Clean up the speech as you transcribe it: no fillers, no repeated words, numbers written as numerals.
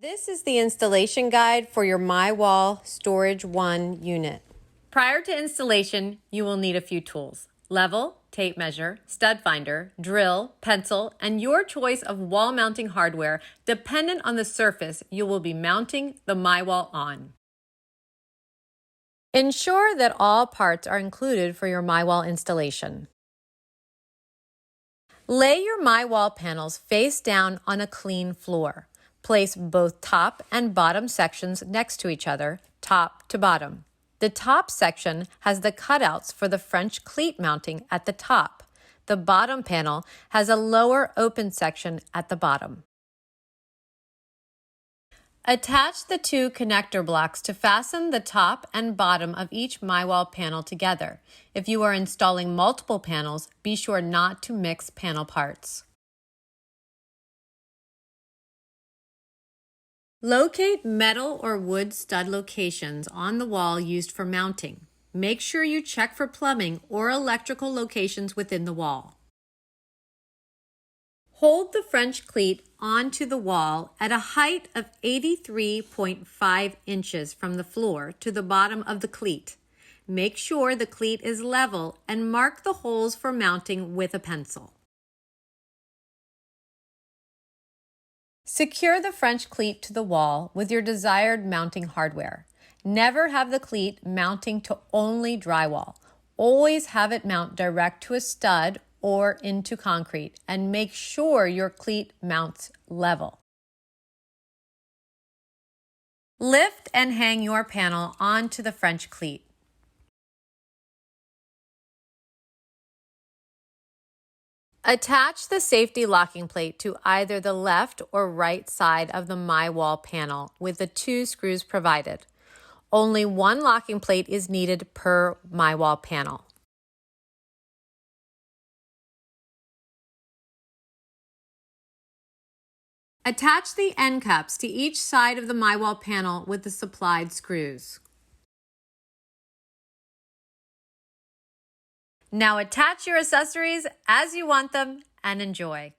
This is the installation guide for your myWall Storage1 unit. Prior to installation, you will need a few tools: level, tape measure, stud finder, drill, pencil, and your choice of wall mounting hardware dependent on the surface you will be mounting the myWall on. Ensure that all parts are included for your myWall installation. Lay your myWall panels face down on a clean floor. Place both top and bottom sections next to each other, top to bottom. The top section has the cutouts for the French cleat mounting at the top. The bottom panel has a lower open section at the bottom. Attach the two connector blocks to fasten the top and bottom of each myWall panel together. If you are installing multiple panels, be sure not to mix panel parts. Locate metal or wood stud locations on the wall used for mounting. Make sure you check for plumbing or electrical locations within the wall. Hold the French cleat onto the wall at a height of 83.5 inches from the floor to the bottom of the cleat. Make sure the cleat is level and mark the holes for mounting with a pencil. Secure the French cleat to the wall with your desired mounting hardware. Never have the cleat mounting to only drywall. Always have it mount direct to a stud or into concrete, and make sure your cleat mounts level. Lift and hang your panel onto the French cleat. Attach the safety locking plate to either the left or right side of the myWall panel with the two screws provided. Only one locking plate is needed per myWall panel. Attach the end caps to each side of the myWall panel with the supplied screws. Now attach your accessories as you want them and enjoy.